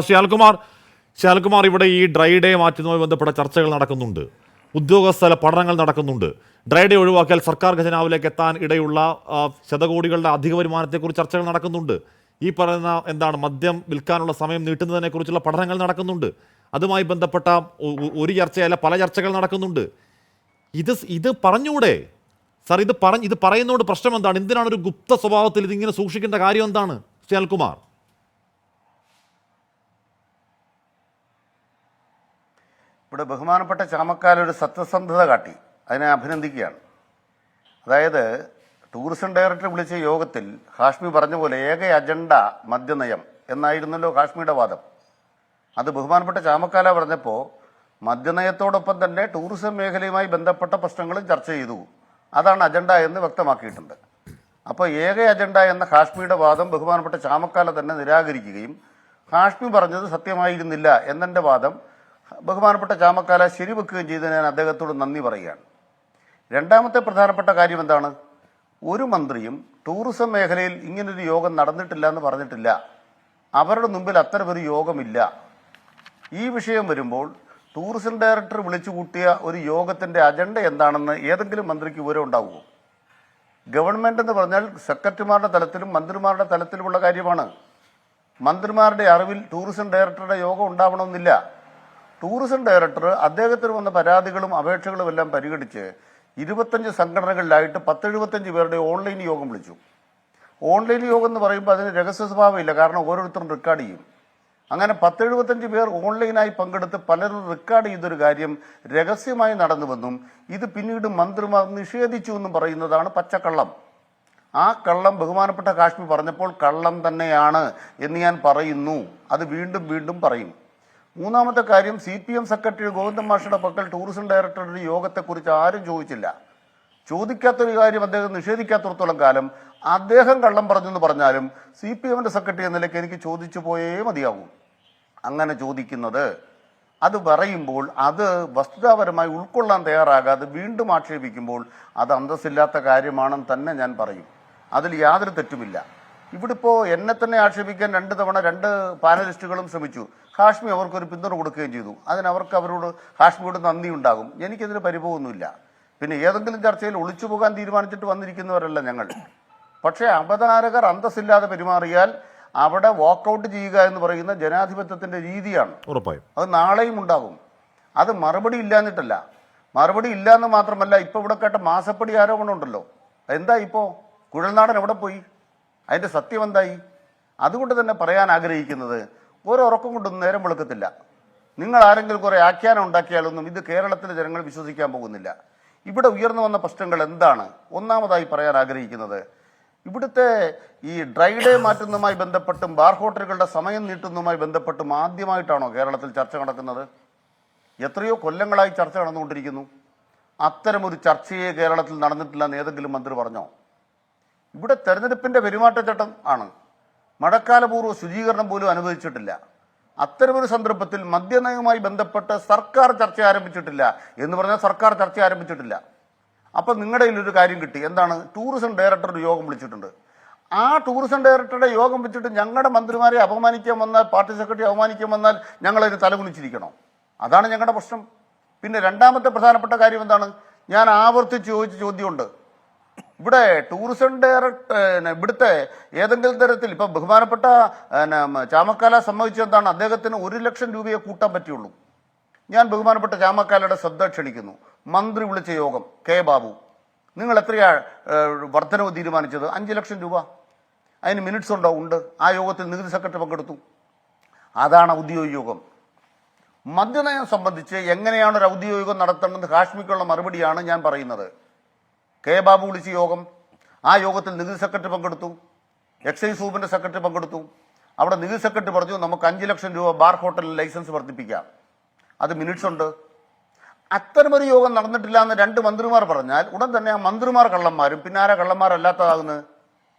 ശ്യാൽകുമാർ, ഇവിടെ ഈ dry day മാറ്റുന്നതുമായി ബന്ധപ്പെട്ട ചർച്ചകൾ നടക്കുന്നുണ്ട്, ഉദ്യോഗസ്ഥല പഠനങ്ങൾ നടക്കുന്നുണ്ട്. ഡ്രൈ ഡേ ഒഴിവാക്കിയാൽ സർക്കാർ ഖജനാവിലേക്ക് എത്താൻ ഇടയുള്ള ശതകോടികളുടെ അധിക വരുമാനത്തെക്കുറിച്ച് ചർച്ചകൾ നടക്കുന്നുണ്ട്. ഈ പറയുന്ന മദ്യം വിൽക്കാനുള്ള സമയം നീട്ടുന്നതിനെക്കുറിച്ചുള്ള പഠനങ്ങൾ നടക്കുന്നുണ്ട്. അതുമായി ബന്ധപ്പെട്ട ഒരു ചർച്ചയല്ല, പല ചർച്ചകൾ നടക്കുന്നുണ്ട്. ഇത് പറഞ്ഞൂടെ സാർ? ഇത് പറയുന്നതുകൊണ്ട് പ്രശ്നം എന്താണ്? എന്തിനാണ് ഒരു ഗുപ്ത സ്വഭാവത്തിൽ ഇതിങ്ങനെ സൂക്ഷിക്കേണ്ട കാര്യം എന്താണ് ശ്യാൽകുമാർ? ഇവിടെ ബഹുമാനപ്പെട്ട ചാമക്കാലൊരു സത്യസന്ധത കാട്ടി, അതിനെ അഭിനന്ദിക്കുകയാണ്. അതായത് ടൂറിസം ഡയറക്ടർ വിളിച്ച യോഗത്തിൽ ഹാഷ്മി പറഞ്ഞ പോലെ ഏക അജണ്ട മദ്യനയം എന്നായിരുന്നല്ലോ ഹാഷ്മിയുടെ വാദം. അത് ബഹുമാനപ്പെട്ട ചാമക്കാല പറഞ്ഞപ്പോൾ മദ്യനയത്തോടൊപ്പം തന്നെ ടൂറിസം മേഖലയുമായി ബന്ധപ്പെട്ട പ്രശ്നങ്ങളും ചർച്ച ചെയ്തു. അതാണ് അജണ്ട എന്ന് വ്യക്തമാക്കിയിട്ടുണ്ട്. അപ്പോൾ ഏക അജണ്ട എന്ന ഹാഷ്മിയുടെ വാദം ബഹുമാനപ്പെട്ട ചാമക്കാല തന്നെ നിരാകരിക്കുകയും ഹാഷ്മി പറഞ്ഞത് സത്യമായിരുന്നില്ല എന്നെൻ്റെ വാദം ബഹുമാനപ്പെട്ട ചാമക്കാല ശരിവെക്കുകയും ചെയ്തതിന് ഞാൻ അദ്ദേഹത്തോട് നന്ദി പറയുകയാണ്. രണ്ടാമത്തെ പ്രധാനപ്പെട്ട കാര്യം എന്താണ്? ഒരു മന്ത്രിയും ടൂറിസം മേഖലയിൽ ഇങ്ങനൊരു യോഗം നടന്നിട്ടില്ല എന്ന് പറഞ്ഞിട്ടില്ല. അവരുടെ മുമ്പിൽ അത്തരമൊരു യോഗമില്ല. ഈ വിഷയം വരുമ്പോൾ ടൂറിസം ഡയറക്ടർ വിളിച്ചു കൂട്ടിയ ഒരു യോഗത്തിൻ്റെ അജണ്ട എന്താണെന്ന് ഏതെങ്കിലും മന്ത്രിക്ക് വിവരം ഉണ്ടാവുമോ? ഗവൺമെൻറ് എന്ന് പറഞ്ഞാൽ സെക്രട്ടറിമാരുടെ തലത്തിലും മന്ത്രിമാരുടെ തലത്തിലുമുള്ള കാര്യമാണ്. മന്ത്രിമാരുടെ അറിവിൽ ടൂറിസം ഡയറക്ടറുടെ യോഗം ഉണ്ടാവണമെന്നില്ല. ടൂറിസം ഡയറക്ടർ അദ്ദേഹത്തിന് വന്ന പരാതികളും അപേക്ഷകളും എല്ലാം പരിഗണിച്ച് 25 സംഘടനകളിലായിട്ട് 10-75 പേരുടെ ഓൺലൈൻ യോഗം വിളിച്ചു. ഓൺലൈൻ യോഗം എന്ന് പറയുമ്പോൾ അതിന് രഹസ്യ സ്വഭാവമില്ല, കാരണം ഓരോരുത്തരും റെക്കോർഡ് ചെയ്യും. അങ്ങനെ 10-75 പേർ ഓൺലൈനായി പങ്കെടുത്ത് പലരും റെക്കോർഡ് ചെയ്തൊരു കാര്യം രഹസ്യമായി നടന്നുവെന്നും ഇത് പിന്നീട് മന്ത്രിമാർ നിഷേധിച്ചു എന്നും പറയുന്നതാണ് പച്ചക്കള്ളം. ആ കള്ളം ബഹുമാനപ്പെട്ട ഹാഷ്മി പറഞ്ഞപ്പോൾ കള്ളം തന്നെയാണ് എന്ന് ഞാൻ പറയുന്നു. അത് വീണ്ടും വീണ്ടും പറയും. മൂന്നാമത്തെ കാര്യം, CPM സെക്രട്ടറി ഗോവിന്ദൻ മാഷയുടെ പക്കൽ ടൂറിസം ഡയറക്ടറുടെ യോഗത്തെക്കുറിച്ച് ആരും ചോദിച്ചില്ല. ചോദിക്കാത്തൊരു കാര്യം അദ്ദേഹം നിഷേധിക്കാത്തടത്തോളം കാലം അദ്ദേഹം കള്ളം പറഞ്ഞെന്ന് പറഞ്ഞാലും CPMന്റെ സെക്രട്ടറി എന്ന നിലയ്ക്ക് എനിക്ക് ചോദിച്ചു പോയേ മതിയാവും. അങ്ങനെ ചോദിക്കുന്നത്, അത് പറയുമ്പോൾ അത് വസ്തുതാപരമായി ഉൾക്കൊള്ളാൻ തയ്യാറാകാതെ വീണ്ടും ആക്ഷേപിക്കുമ്പോൾ അത് അന്തസ്സില്ലാത്ത കാര്യമാണെന്ന് തന്നെ ഞാൻ പറയും. അതിൽ യാതൊരു തെറ്റുമില്ല. ഇവിടെ ഇപ്പോൾ എന്നെ തന്നെ ആക്ഷേപിക്കാൻ 2 തവണ 2 പാനലിസ്റ്റുകളും ശ്രമിച്ചു. ഹാഷ്മി അവർക്കൊരു പിന്തുണ കൊടുക്കുകയും ചെയ്തു. അതിനവർക്ക് അവരോട് ഹാഷ്മിയോട് നന്ദി ഉണ്ടാകും. എനിക്കതിന് പരിഭവമൊന്നുമില്ല. പിന്നെ ഏതെങ്കിലും ചർച്ചയിൽ ഒളിച്ചു പോകാൻ തീരുമാനിച്ചിട്ട് വന്നിരിക്കുന്നവരല്ല ഞങ്ങൾ. പക്ഷേ അവതാരകർ അന്തസ്സില്ലാതെ പെരുമാറിയാൽ അവിടെ വാക്കൗട്ട് ചെയ്യുക എന്ന് പറയുന്ന ജനാധിപത്യത്തിൻ്റെ രീതിയാണ്. ഉറപ്പായും അത് നാളെയും ഉണ്ടാകും. അത് മറുപടി ഇല്ലാഞ്ഞിട്ടല്ല. മറുപടി ഇല്ലയെന്ന് മാത്രമല്ല, ഇപ്പോൾ ഇവിടെ കേട്ട മാസപ്പടി ആരോപണം ഉണ്ടല്ലോ, എന്താ ഇപ്പോൾ കുഴൽനാടൻ എവിടെ പോയി? അതിൻ്റെ സത്യം എന്തായി? അതുകൊണ്ട് തന്നെ പറയാൻ ആഗ്രഹിക്കുന്നത്, ഉറക്കം കൊണ്ടൊന്നും നേരം വെളുക്കത്തില്ല. നിങ്ങൾ ആരെങ്കിലും കുറേ ആഖ്യാനം ഉണ്ടാക്കിയാലൊന്നും ഇത് കേരളത്തിലെ ജനങ്ങൾ വിശ്വസിക്കാൻ പോകുന്നില്ല. ഇവിടെ ഉയർന്നു വന്ന പ്രശ്നങ്ങൾ എന്താണ്? ഒന്നാമതായി പറയാൻ ആഗ്രഹിക്കുന്നത്, ഇവിടുത്തെ ഈ ഡ്രൈ ഡേ മാറ്റുന്നതുമായി ബന്ധപ്പെട്ടും ബാർ ഹോട്ടലുകളുടെ സമയം നീട്ടുന്നതുമായി ബന്ധപ്പെട്ടും ആദ്യമായിട്ടാണോ കേരളത്തിൽ ചർച്ച നടക്കുന്നത്? എത്രയോ കൊല്ലങ്ങളായി ചർച്ച നടന്നുകൊണ്ടിരിക്കുന്നു. അത്തരമൊരു ചർച്ചയെ കേരളത്തിൽ നടന്നിട്ടില്ല എന്ന് ഏതെങ്കിലും മന്ത്രി പറഞ്ഞോ? ഇവിടെ തെരഞ്ഞെടുപ്പിൻ്റെ പെരുമാറ്റച്ചട്ടം ആണ്. മഴക്കാലപൂർവ്വ ശുചീകരണം പോലും അനുവദിച്ചിട്ടില്ല. അത്തരമൊരു സന്ദർഭത്തിൽ മദ്യനയവുമായി ബന്ധപ്പെട്ട് സർക്കാർ ചർച്ച ആരംഭിച്ചിട്ടില്ല എന്ന് പറഞ്ഞാൽ സർക്കാർ ചർച്ച ആരംഭിച്ചിട്ടില്ല. അപ്പം നിങ്ങളുടെ കയ്യിലൊരു കാര്യം കിട്ടി. എന്താണ്? ടൂറിസം ഡയറക്ടറുടെ യോഗം വിളിച്ചിട്ടുണ്ട്. ആ ടൂറിസം ഡയറക്ടറുടെ യോഗം വെച്ചിട്ട് ഞങ്ങളുടെ മന്ത്രിമാരെ അപമാനിക്കാൻ വന്നാൽ, പാർട്ടി സെക്രട്ടറി അപമാനിക്കാൻ വന്നാൽ ഞങ്ങളതിന് തലകുനിച്ചിരിക്കണോ? അതാണ് ഞങ്ങളുടെ പ്രശ്നം. പിന്നെ രണ്ടാമത്തെ പ്രധാനപ്പെട്ട കാര്യം എന്താണ്? ഞാൻ ആവർത്തിച്ച് ചോദിച്ച ചോദ്യമുണ്ട്. ഇവിടെ ടൂറിസം ഡയറക്ടർ ഇവിടുത്തെ ഏതെങ്കിലും തരത്തിൽ ഇപ്പം ബഹുമാനപ്പെട്ട ചാമക്കാല സംബന്ധിച്ചെന്താണ്, അദ്ദേഹത്തിന് 1 ലക്ഷം രൂപയെ കൂട്ടാൻ പറ്റുള്ളൂ. ഞാൻ ബഹുമാനപ്പെട്ട ചാമക്കാലയുടെ ശ്രദ്ധ ക്ഷണിക്കുന്നു. മന്ത്രി വിളിച്ച യോഗം കെ ബാബു, നിങ്ങൾ എത്രയാ വർധനവ് തീരുമാനിച്ചത്? 5 ലക്ഷം രൂപ. അതിന് മിനിറ്റ്സ് ഉണ്ടോ? ഉണ്ട്. ആ യോഗത്തിൽ നികുതി സെക്രട്ടറി പങ്കെടുത്തു. അതാണ് ഔദ്യോഗിക യോഗം. മദ്യനയം സംബന്ധിച്ച് എങ്ങനെയാണ് ഒരു ഔദ്യോഗികം നടത്തേണ്ടത് ഹാഷ്മിക്കുള്ള മറുപടിയാണ് ഞാൻ പറയുന്നത്. കെ ബാബു വിളിച്ച യോഗം, ആ യോഗത്തിൽ നികുതി സെക്രട്ടറി പങ്കെടുത്തു, എക്സൈസ് വകുപ്പിൻ്റെ സെക്രട്ടറി പങ്കെടുത്തു. അവിടെ നികുതി സെക്രട്ടറി പറഞ്ഞു നമുക്ക് 5 ലക്ഷം രൂപ ബാർ ഹോട്ടലിൽ ലൈസൻസ് വർദ്ധിപ്പിക്കാം. അത് മിനിറ്റ്സ് ഉണ്ട്. അത്തരമൊരു യോഗം നടന്നിട്ടില്ല എന്ന് 2 മന്ത്രിമാർ പറഞ്ഞാൽ ഉടൻ തന്നെ ആ മന്ത്രിമാർ കള്ളന്മാരും പിന്നെ ആരാ കള്ളന്മാരല്ലാത്തതാകുന്നത്?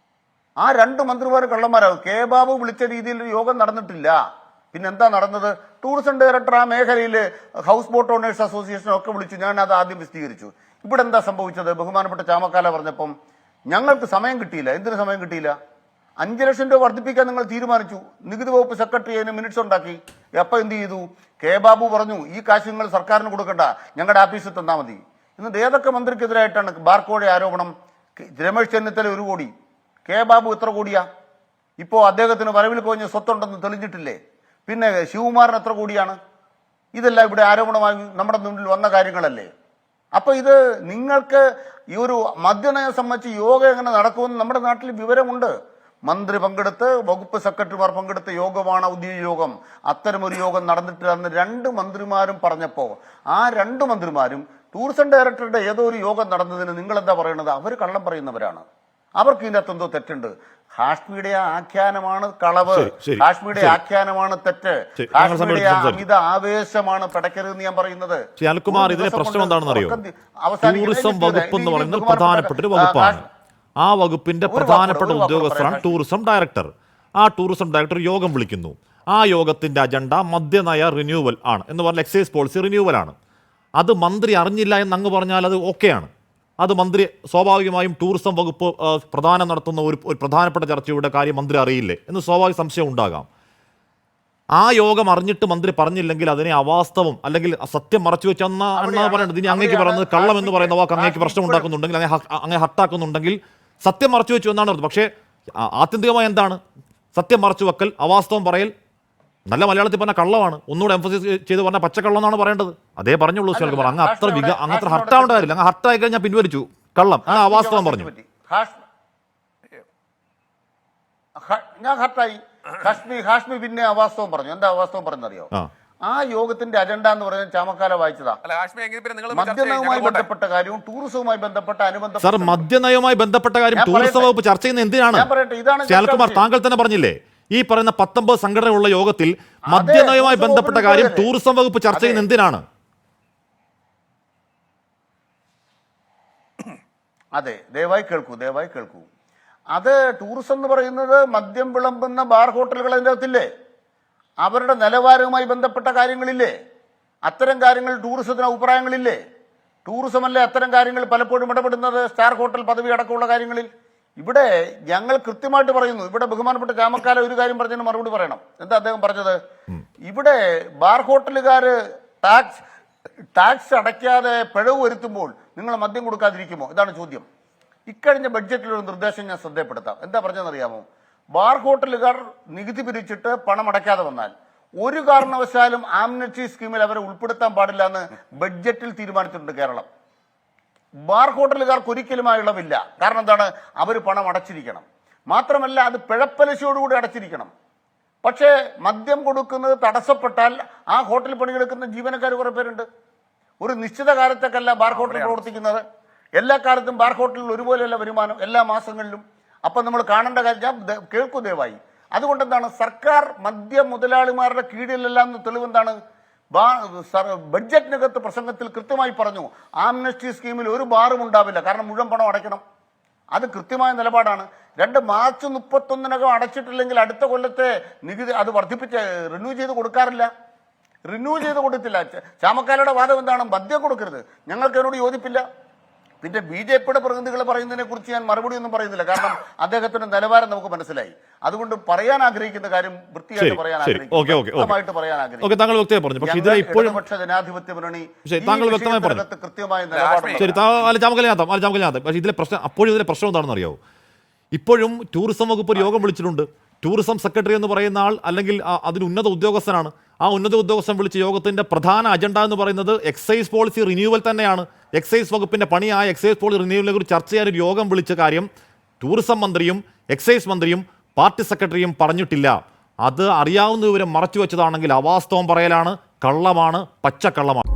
ആ 2 മന്ത്രിമാർ കള്ളന്മാരാകും. കെ ബാബു വിളിച്ച രീതിയിൽ ഒരു യോഗം നടന്നിട്ടില്ല. പിന്നെ എന്താ നടന്നത്? ടൂറിസം ഡയറക്ടർ ആ മേഖലയിൽ ഹൗസ് ബോട്ട് ഓണേഴ്സ് അസോസിയേഷനൊക്കെ വിളിച്ചു. ഞാൻ അത് ആദ്യം വിശദീകരിച്ചു. ഇവിടെ എന്താ സംഭവിച്ചത്? ബഹുമാനപ്പെട്ട ചാമക്കാല പറഞ്ഞപ്പം ഞങ്ങൾക്ക് സമയം കിട്ടിയില്ല. എന്തിനു സമയം കിട്ടിയില്ല? 5 ലക്ഷം രൂപ വർദ്ധിപ്പിക്കാൻ നിങ്ങൾ തീരുമാനിച്ചു. നികുതി വകുപ്പ് സെക്രട്ടറി അതിന് മിനിറ്റ്സ് ഉണ്ടാക്കി. എപ്പോൾ എന്ത് ചെയ്തു? കെ ബാബു പറഞ്ഞു ഈ കാശ് നിങ്ങൾ സർക്കാരിന് കൊടുക്കണ്ട, ഞങ്ങളുടെ ആഫീസിൽ തന്നാൽ മതി. ഇന്ന് ഏതൊക്കെ മന്ത്രിക്കെതിരായിട്ടാണ് ബാർക്കോഴ ആരോപണം? രമേശ് ചെന്നിത്തല 1 കോടി, കെ ബാബു എത്ര കോടിയാ? ഇപ്പോൾ അദ്ദേഹത്തിന് വരവിൽ കുറഞ്ഞ സ്വത്തുണ്ടെന്ന് തെളിഞ്ഞിട്ടില്ലേ? പിന്നെ ശിവകുമാറിന് എത്ര കോടിയാണ്? ഇതെല്ലാം ഇവിടെ ആരോപണമായി നമ്മുടെ മുന്നിൽ വന്ന കാര്യങ്ങളല്ലേ? അപ്പൊ ഇത് നിങ്ങൾക്ക് ഈ ഒരു മദ്യനയം സംബന്ധിച്ച് യോഗ എങ്ങനെ നടക്കുമെന്ന് നമ്മുടെ നാട്ടിൽ വിവരമുണ്ട്. മന്ത്രി പങ്കെടുത്ത്, വകുപ്പ് സെക്രട്ടറിമാർ പങ്കെടുത്ത യോഗമാണ് ഔദ്യോഗിക യോഗം. അത്തരമൊരു യോഗം നടന്നിട്ടില്ലെന്ന് 2 മന്ത്രിമാരും പറഞ്ഞപ്പോൾ ആ 2 മന്ത്രിമാരും ടൂറിസം ഡയറക്ടറുടെ ഏതോ ഒരു യോഗം നടന്നതിന് നിങ്ങൾ എന്താ പറയുന്നത്? അവർ കള്ളം പറയുന്നവരാണ്. അവർക്ക് ഇതിനകത്ത് എന്തോ തെറ്റുണ്ട്. ഹാഷ്മിയുടെ ആഖ്യാനമാണ് കളവ്, ഹാഷ്മിയുടെ ആഖ്യാനമാണ് തെറ്റ്, ഹാഷ്മിയുടെ അമിത ആവേശമാണ് പിടക്കരുതെന്ന് ഞാൻ പറയുന്നത്. അനിൽകുമാർ, ഇതിലെ പ്രശ്നം എന്താണെന്ന് അറിയോ? ടൂറിസം വകുപ്പ് എന്ന് പറയുന്നത് പ്രധാനപ്പെട്ട ഒരു വകുപ്പാണ്. ആ വകുപ്പിന്റെ പ്രധാനപ്പെട്ട ഉദ്യോഗസ്ഥരാണ് ടൂറിസം ഡയറക്ടർ. ആ ടൂറിസം ഡയറക്ടർ യോഗം വിളിക്കുന്നു. ആ യോഗത്തിന്റെ അജണ്ട മദ്യനയ റിന്യൂവൽ ആണ് എന്ന് പറഞ്ഞാൽ എക്സൈസ് പോളിസി റിന്യൂവൽ ആണ്. അത് മന്ത്രി അറിഞ്ഞില്ല എന്ന് അങ്ങ് പറഞ്ഞാൽ അത് ഓക്കെയാണ്. അത് മന്ത്രി സ്വാഭാവികമായും ടൂറിസം വകുപ്പ് പ്രധാനം നടത്തുന്ന ഒരു പ്രധാനപ്പെട്ട ചർച്ചയുടെ കാര്യം മന്ത്രി അറിയില്ലേ എന്ന് സ്വാഭാവിക സംശയം ഉണ്ടാകാം. ആ യോഗം അറിഞ്ഞിട്ട് മന്ത്രി പറഞ്ഞില്ലെങ്കിൽ അതിനെ അവാസ്തവം അല്ലെങ്കിൽ സത്യം മറച്ചു വെച്ചെന്നാ പറയുന്നത്. ഇനി അങ്ങേക്ക് പറയുന്നത് കള്ളം എന്ന് പറയുന്ന വാക്ക് അങ്ങേക്ക് പ്രശ്നം ഉണ്ടാക്കുന്നുണ്ടെങ്കിൽ അങ്ങനെ ഹർട്ടാക്കുന്നുണ്ടെങ്കിൽ സത്യം മറച്ചു വെച്ചു എന്നാണ് പറയുന്നത്. പക്ഷേ ആത്യന്തികമായി എന്താണ് സത്യം മറച്ചു വെക്കൽ, അവാസ്തവം പറയൽ? നല്ല മലയാളത്തിൽ പറഞ്ഞ കള്ളമാണ്. ഒന്നുകൂടെ എംഫസിസ് ചെയ്ത് പറഞ്ഞാൽ പച്ചക്കള്ളം എന്നാണ് പറയേണ്ടത്. അതേ പറഞ്ഞുള്ളൂ സുനിൽകുമാർ. അങ്ങ് അത്ര ഹർട്ടാവേണ്ട കാര്യമില്ല. അങ്ങ് ഹർട്ടായി കഴിഞ്ഞാൽ പിൻവലിച്ചു കള്ളം, അങ്ങ് അവാസ്തവം പറഞ്ഞു. ഞാൻ ഹർട്ടായി. ഹാഷ്മി പിന്നെ അവാസ്തവം പറഞ്ഞു. എന്താ അവാസ്തവം പറഞ്ഞറിയോ? ആ യോഗത്തിന്റെ അജണ്ട എന്ന് പറയുന്നത് ചാമക്കാല വായിച്ചതാ. മദ്യനയവുമായി ബന്ധപ്പെട്ട കാര്യവും ടൂറിസവുമായി ബന്ധപ്പെട്ട അനുബന്ധ സാർ, മദ്യനയവുമായി ബന്ധപ്പെട്ട കാര്യം ടൂറിസം വകുപ്പ് ചർച്ച ചെയ്യുന്നത് എന്തിനാണ്? സുനിൽകുമാർ, താങ്കൾ തന്നെ പറഞ്ഞില്ലേ ഈ പറയുന്ന 19 സംഘടനയുള്ള യോഗത്തിൽ മദ്യനയവുമായി ബന്ധപ്പെട്ട കാര്യം ടൂറിസം വകുപ്പ് ചർച്ച ചെയ്യുന്നത് എന്തിനാണ്? അതെ, ദയവായി കേൾക്കൂ. അത് ടൂറിസം എന്ന് പറയുന്നത് മദ്യം വിളമ്പുന്ന ബാർ ഹോട്ടലുകൾ അതിൻ്റെ അകത്തില്ലേ? അവരുടെ നിലവാരവുമായി ബന്ധപ്പെട്ട കാര്യങ്ങളില്ലേ? അത്തരം കാര്യങ്ങൾ ടൂറിസത്തിന് അഭിപ്രായങ്ങളില്ലേ? ടൂറിസമല്ലേ അത്തരം കാര്യങ്ങൾ പലപ്പോഴും ഇടപെടുന്നത്, സ്റ്റാർ ഹോട്ടൽ പദവി അടക്കമുള്ള കാര്യങ്ങളിൽ. ഇവിടെ ഞങ്ങൾ കൃത്യമായിട്ട് പറയുന്നു. ഇവിടെ ബഹുമാനപ്പെട്ട ചാമക്കാല ഒരു കാര്യം പറഞ്ഞതിന് മറുപടി പറയണം. എന്താ അദ്ദേഹം പറഞ്ഞത്? ഇവിടെ ബാർ ഹോട്ടലുകാർ ടാക്സ് അടയ്ക്കാതെ പിഴവ് വരുത്തുമ്പോൾ നിങ്ങൾ മദ്യം കൊടുക്കാതിരിക്കുമോ? ഇതാണ് ചോദ്യം. ഇക്കഴിഞ്ഞ ബഡ്ജറ്റിലൊരു നിർദ്ദേശം ഞാൻ ശ്രദ്ധപ്പെടുത്താം. എന്താ പറഞ്ഞതെന്നറിയാമോ? ബാർ ഹോട്ടലുകാർ നികുതി പിരിച്ചിട്ട് പണം അടയ്ക്കാതെ വന്നാൽ ഒരു കാരണവശാലും ആംനസ്റ്റി സ്കീമിൽ അവരെ ഉൾപ്പെടുത്താൻ പാടില്ല എന്ന് ബഡ്ജറ്റിൽ തീരുമാനിച്ചിട്ടുണ്ട് കേരളം. ബാർ ഹോട്ടലുകാർക്ക് ഒരിക്കലും ആ ഇളവില്ല. കാരണം എന്താണ്? അവർ പണം അടച്ചിരിക്കണം. മാത്രമല്ല അത് പിഴപ്പലിശയോടുകൂടി അടച്ചിരിക്കണം. പക്ഷേ മദ്യം കൊടുക്കുന്നത് തടസ്സപ്പെട്ടാൽ ആ ഹോട്ടലിൽ പണിയെടുക്കുന്ന ജീവനക്കാർ കുറെ പേരുണ്ട്. ഒരു നിശ്ചിത കാലത്തേക്കല്ല ബാർ ഹോട്ടൽ പ്രവർത്തിക്കുന്നത്. എല്ലാ കാലത്തും ബാർ ഹോട്ടലിൽ ഒരുപോലെയല്ല വരുമാനം എല്ലാ മാസങ്ങളിലും. അപ്പം നമ്മൾ കാണേണ്ട കാര്യം ഞാൻ കേൾക്കൂ ദയവായി. അതുകൊണ്ട് എന്താണ് സർക്കാർ മദ്യ മുതലാളിമാരുടെ കീഴിലല്ല എന്ന് തെളിവെന്താണ്? ബഡ്ജറ്റിനകത്ത് പ്രസംഗത്തിൽ കൃത്യമായി പറഞ്ഞു ആംനസ്റ്റി സ്കീമിൽ ഒരു ബാറും ഉണ്ടാവില്ല. കാരണം മുഴുവൻ പണം അടയ്ക്കണം. അത് കൃത്യമായ നിലപാടാണ്. 2 മാർച്ച് 31 അടച്ചിട്ടില്ലെങ്കിൽ അടുത്ത കൊല്ലത്തെ നികുതി അത് വർദ്ധിപ്പിച്ച് റിന്യൂ ചെയ്ത് കൊടുക്കാറില്ല. റിന്യൂ ചെയ്ത് കൊടുത്തില്ല. ചാമക്കാലയുടെ വാദം എന്താണ്? മദ്യം കൊടുക്കരുത്. ഞങ്ങൾക്ക് അതിനോട് യോജിപ്പില്ല. പിന്നെ BJPയുടെ പ്രതിനിധികളെ പറയുന്നതിനെ കുറിച്ച് ഞാൻ മറുപടി ഒന്നും പറയുന്നില്ല. കാരണം അദ്ദേഹത്തിന്റെ നിലവാരം നമുക്ക് മനസ്സിലായി. അതുകൊണ്ട് പറയാൻ ആഗ്രഹിക്കുന്ന കാര്യം വൃത്തിയായിട്ട് പറയാൻ ആഗ്രഹിക്കുന്നു. ജനാധിപത്യ മുന്നണി കൃത്യമായ നിലപാട്. പക്ഷേ ഇതിലെ പ്രശ്നം എന്താണെന്ന് അറിയാവോ? ഇപ്പോഴും ടൂറിസം വകുപ്പ് യോഗം വിളിച്ചിട്ടുണ്ട്. ടൂറിസം സെക്രട്ടറി എന്ന് പറയുന്ന ആൾ അല്ലെങ്കിൽ അതിന് ഉന്നത ഉദ്യോഗസ്ഥനാണ്. ആ ഉന്നത ഉദ്യോഗസ്ഥൻ വിളിച്ച യോഗത്തിന്റെ പ്രധാന അജണ്ട എന്ന് പറയുന്നത് എക്സൈസ് പോളിസി റിന്യൂവൽ തന്നെയാണ്. എക്സൈസ് വകുപ്പിന്റെ പണിയായ എക്സൈസ് പോളിസി റിന്യൂവലിനെ കുറിച്ച് ചർച്ച ചെയ്യാൻ ഒരു യോഗം വിളിച്ച കാര്യം ടൂറിസം മന്ത്രിയും എക്സൈസ് മന്ത്രിയും പാർട്ടി സെക്രട്ടറിയും പറഞ്ഞിട്ടില്ല. അത് അറിയാവുന്ന വിവരം മറച്ചു വെച്ചതാണെങ്കിൽ അവാസ്തവം പറയലാണ്, കള്ളമാണ്, പച്ചക്കള്ളമാണ്.